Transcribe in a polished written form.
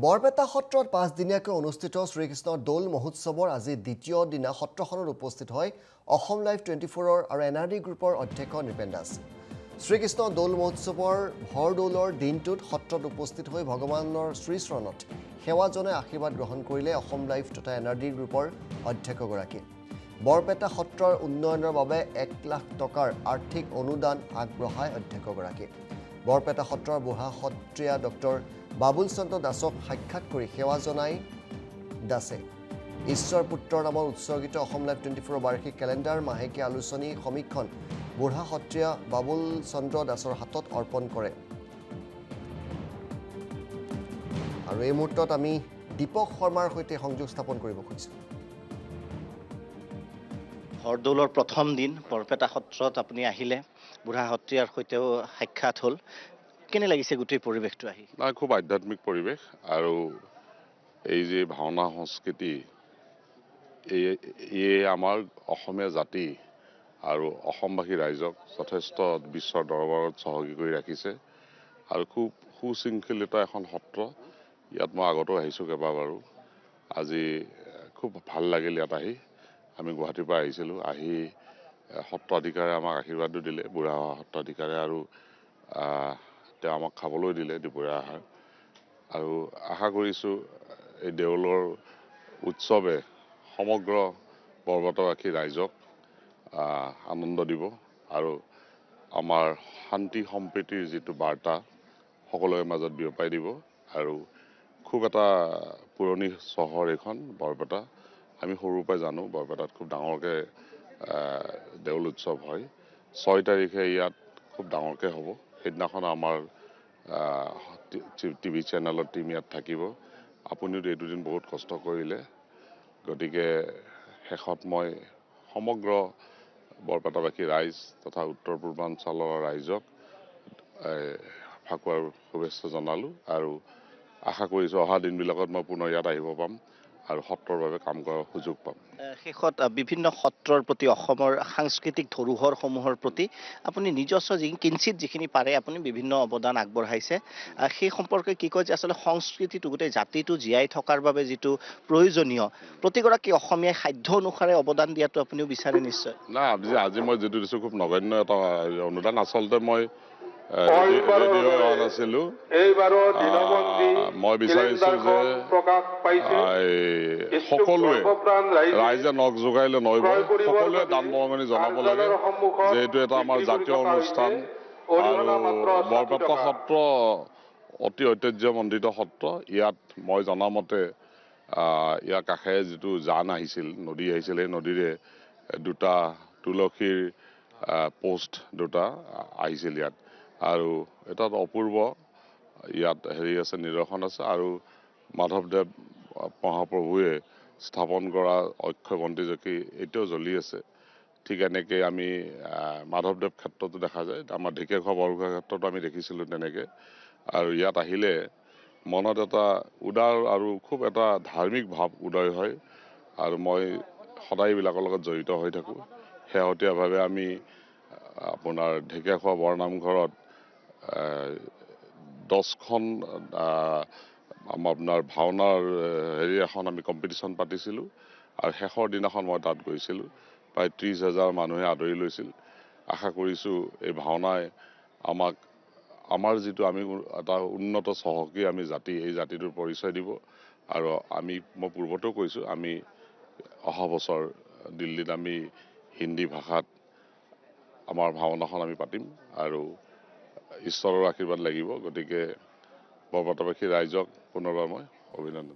বৰপেটা সত্ৰত ৫ দিনীয়াকৈ অনুষ্ঠিত শ্ৰীকৃষ্ণ দৌল মহোৎসৱৰ আজি দ্বিতীয় দিনা সত্ৰখনত উপস্থিত হয় অসম লাইভ 24ৰ আৰু এনআৰডি গ্ৰুপৰ অধ্যক্ষ নৃপেন দাস। শ্ৰীকৃষ্ণ দৌল মহোৎসৱৰ ভৰদৌলৰ দিনটোত সত্ৰত উপস্থিত হৈ ভগৱানৰ শ্ৰীচৰণত সেৱা জনাই আশীৰ্বাদ গ্ৰহণ কৰিলে অসম লাইভ তথা এনআৰডি গ্ৰুপৰ অধ্যক্ষগৰাকী। বৰপেটা সত্ৰৰ উন্নয়নৰ বাবে ১ লাখ টকাৰ আৰ্থিক অনুদান আগবঢ়ায় অধ্যক্ষগৰাকী। বৰপেটা সত্ৰৰ বুঢ়া সত্ৰীয়া ডক্টৰ বাবুল চন্দ্ৰ দাসক সাক্ষাৎ কৰি সেৱা জনাই দাসে ঈশ্বৰ পুত্ৰৰ নামত উৎসৰ্গিত অসম লাইভ 24 বাৰ্ষিক কেলেণ্ডাৰ মাহেকীয়া আলোচনী সমীক্ষণ বুঢ়া সত্ৰীয়া বাবুল চন্দ্ৰ দাসৰ হাতত অৰ্পণ কৰে। আৰু এই মুহূৰ্তত আমি দীপক শৰ্মাৰ সৈতে সংযোগ স্থাপন কৰিব খুজিছোঁ। ভৰদৌলৰ প্ৰথম দিন বৰপেটা সত্ৰত আপুনি আহিলে, বুঢ়া সত্ৰীয়াৰ সৈতেও সাক্ষাৎ হ'ল। কেনে লাগিছে গোটেই পৰিৱেশটো আহি? খুব আধ্যাত্মিক পৰিৱেশ আৰু এই যে ভাওনা সংস্কৃতি এই আমাৰ অসমীয়া জাতি আৰু অসমবাসী ৰাইজক যথেষ্ট বিশ্বৰ দৰবাৰত চহকী কৰি ৰাখিছে আৰু খুব সুশৃংখলিত এখন সত্ৰ। ইয়াত মই আগতেও আহিছোঁ কেইবাবাৰো। আজি খুব ভাল লাগিল ইয়াত আহি। আমি গুৱাহাটীৰ পৰা আহিছিলোঁ, আহি সত্ৰাধিকাৰে আমাক আশীৰ্বাদো দিলে, বুঢ়া সত্ৰাধিকাৰে, আৰু তেওঁ আমাক খাবলৈ দিলে দুপৰীয়া আহাৰ। আৰু আশা কৰিছোঁ এই দেউলৰ উৎসৱে সমগ্ৰ বৰপেটাবাসী ৰাইজক আনন্দ দিব আৰু আমাৰ শান্তি সম্প্ৰীতিৰ যিটো বাৰ্তা সকলোৰে মাজত বিয়পাই দিব। আৰু খুব এটা পুৰণি চহৰ এইখন বৰপেটা। আমি সৰুৰ পৰাই জানো বৰপেটাত খুব ডাঙৰকৈ দেউল উৎসৱ হয়। ৬ তাৰিখে ইয়াত খুব ডাঙৰকৈ হ'ব। সেইদিনাখন আমাৰ টিভি চেনেলৰ টীম ইয়াত থাকিব। আপুনিও এই দুদিন বহুত কষ্ট কৰিলে, গতিকে শেষত মই সমগ্ৰ বৰপেটাবাসী ৰাইজ তথা উত্তৰ পূৰ্বাঞ্চলৰ ৰাইজক ফাকুৱাৰ শুভেচ্ছা জনালোঁ আৰু আশা কৰিছোঁ অহা দিনবিলাকত মই পুনৰ ইয়াত আহিব পাম আৰু সত্ৰৰ বাবে কাম কৰাৰ সুযোগ পাম। শেষত বিভিন্ন সত্ৰৰ প্ৰতি, অসমৰ সাংস্কৃতিক ধৰোহৰসমূহৰ প্ৰতি আপুনি নিজস্ব যিখিনি পাৰে আপুনি বিভিন্ন অৱদান আগবঢ়াইছে। সেই সম্পৰ্কে কি কয় যে আচলতে সংস্কৃতিটো গোটেই জাতিটো জীয়াই থকাৰ বাবে যিটো প্ৰয়োজনীয়, প্ৰতিগৰাকী অসমীয়াই সাধ্য অনুসাৰে অৱদান দিয়াটো আপুনিও বিচাৰে নিশ্চয়? আজি মই যিটো দিছোঁ খুব নগণ্য এটা অনুদান। আচলতে মই নাছিলোঁ। মই বিচাৰিছোঁ যে সকলোৱে ৰাইজে নখ জোকাৰিলে নৈ বয়, সকলোৱে দান বৰঙণি জনাব লাগে, যে এইটো এটা আমাৰ জাতীয় অনুষ্ঠান। আৰু বৰপেটা সত্ৰ অতি ঐতিহ্যমণ্ডিত সত্ৰ। ইয়াত মই জনামতে ইয়াৰ কাষেৰে যিটো জান আহিছিল, নদী আহিছিল, সেই নদীৰে 2টা তুলসীৰ পোষ্ট 2টা আহিছিল ইয়াত। আৰু এটা অপূৰ্ব ইয়াত আছে, নিদৰ্শন আছে। আৰু মাধৱদেৱ মহাপ্ৰভুৱে স্থাপন কৰা অক্ষয় বন্তি এতিয়াও জ্বলি আছে। ঠিক এনেকৈ আমি মাধৱদেৱ ক্ষেত্ৰতো দেখা যায়, আমাৰ ঢেকীয়াখোৱা বৰঘোষা ক্ষেত্ৰতো আমি দেখিছিলোঁ তেনেকৈ। আৰু ইয়াত আহিলে মনত এটা উদাৰ আৰু খুব এটা ধাৰ্মিক ভাৱ উদয় হয়। আৰু মই সদায় এইবিলাকৰ লগত জড়িত হৈ থাকোঁ। শেহতীয়াভাৱে আমি আপোনাৰ ঢেকীয়াখোৱা বৰনামঘৰত 10খন আপোনাৰ ভাওনাৰ এখন আমি কম্পিটিশ্যন পাতিছিলোঁ আৰু শেষৰ দিনাখন মই তাত গৈছিলোঁ। প্ৰায় 30,000 মানুহে আদৰি লৈছিল। আশা কৰিছোঁ এই ভাওনাই আমাৰ যিটো আমি এটা উন্নত চহকী আমি জাতি, এই জাতিটোৰ পৰিচয় দিব। আৰু মই পূৰ্বতেও কৈছোঁ, আমি অহা বছৰ দিল্লীত আমি হিন্দী ভাষাত আমাৰ ভাওনাখন আমি পাতিম আৰু ঈশ্বৰৰ আশীৰ্বাদ লাগিব। গতিকে বৰপেটাবাসী ৰাইজক পুনৰবাৰ মই অভিনন্দন।